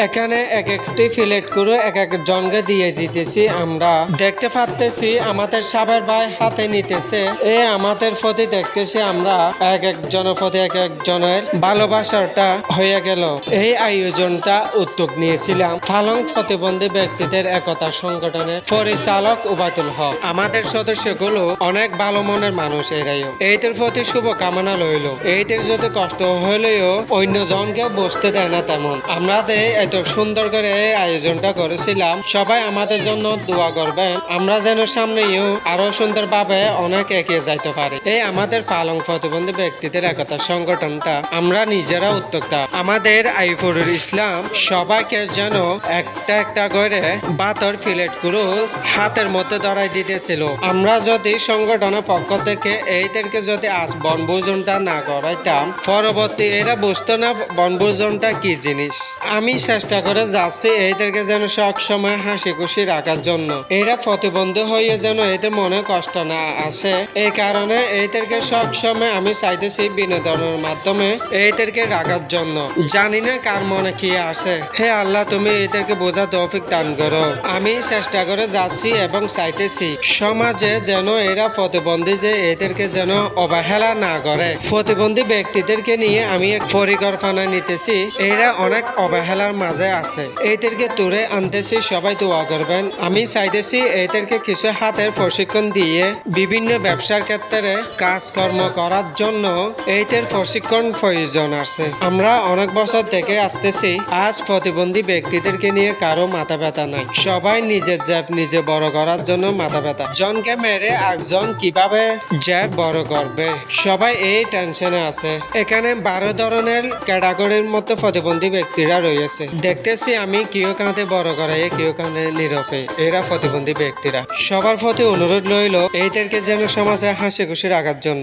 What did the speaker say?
এখানে এক একটি ফিলেট করে এক এক জনকে দিয়ে দিতেছি। আমরা দেখতে পারতেছি আমাদের সাবের ভাই হাতে নিতেছে। আমাদের প্রতি দেখতেছি আমরা এক একজনের প্রতি এক একজনের ভালোবাসাটা হয়ে গেল। এই আয়োজনটা উদ্যোগ নিয়েছিলাম ফালং প্রতিবন্ধী ব্যক্তিদের একতা সংগঠনের পরিচালক উবায়দুল হক। আমাদের সদস্যগুলো অনেক ভালো মনের মানুষ। এরাইও এইদের প্রতি শুভকামনা রইল। এইদের যদি কষ্ট হলেও অন্য জনকে বসতে দেয় না তেমন। আমরা এত সুন্দর করে এই আয়োজনটা করেছিলাম। সবাই আমাদের জন্য দোয়া করবেন, আমরা যেন সামনেও আরো সুন্দরভাবে অনেক এগিয়ে যাইতে পারি। এই আমাদের ফালং প্রতিবন্ধী ব্যক্তিদের একতা সংগঠনটা আমরা নিজেরা উদ্যোক্তা। আমাদের আইফুরুল ইসলাম সবাইকে যেন একটা একটা করে বাতর ফিলেট করে হাতের মধ্যে ধরাই দিতেছিল। আমরা যদি সংগঠনের পক্ষ থেকে এইদেরকে যদি আজ বনভোজনটা না করাইতাম, পরবর্তী এরা বুঝতো না বনভোজনটা কি জিনিস। আমি চেষ্টা করে যাচ্ছি এইদেরকে যেন সব সময় হাসি খুশি রাখার জন্য। এরা প্রতিবন্ধী হয়ে যেন এদের মনে কষ্ট না আসে, এই কারণে এইদেরকে সব সময় আমি চাইতেছি বিনোদনের মাধ্যমে এইদেরকে রাখার জন্য। জানি না কার মনে কি আসে। হে আল্লাহ, তুমি এদেরকে বোঝা তৌফিক দান করো। আমি চেষ্টা করে যাচ্ছি এবং চাইতেছি সমাজে যেন এরা প্রতিবন্ধী যে এদেরকে যেন অবহেলা না করে। প্রতিবন্ধী ব্যক্তিদেরকে নিয়ে আমি এক পরিকল্পনা নিতেছি। এরা অনেক অবহেলার মাঝে আছে, এইদেরকে তুলে আনতেছি। সবাই দোয়া করবেন। আমি চাইতেছি এদেরকে কিছু হাতের প্রশিক্ষণ দিয়ে বিভিন্ন ব্যবসার ক্ষেত্রে কাজকর্ম করার জন্য এইদের প্রশিক্ষণ প্রয়োজন আছে। আমরা অনেক বছর থেকে আসতেছি, আজ প্রতিবন্ধী ব্যক্তিদেরকে নিয়ে কারো মাথা ব্যথা নাই। সবাই নিজের জ্যাব নিজে বড় করার জন্য মাথা ব্যথা। জনকে মেরে একজন কিভাবে জ্যাব বড় করবে, সবাই এই টেনশনে আছে। এখানে 12 ধরনের ক্যাটাগরির মতো প্রতিবন্ধী ব্যক্তিরা রয়েছে। দেখতেছি আমি কেউ কাঁধে বড় করাই, কেউ কাঁধে নীরবে। এরা প্রতিবন্ধী ব্যক্তিরা। সবার প্রতি অনুরোধ রইল এইদেরকে যেন সমাজে হাসি খুশি রাখার জন্য।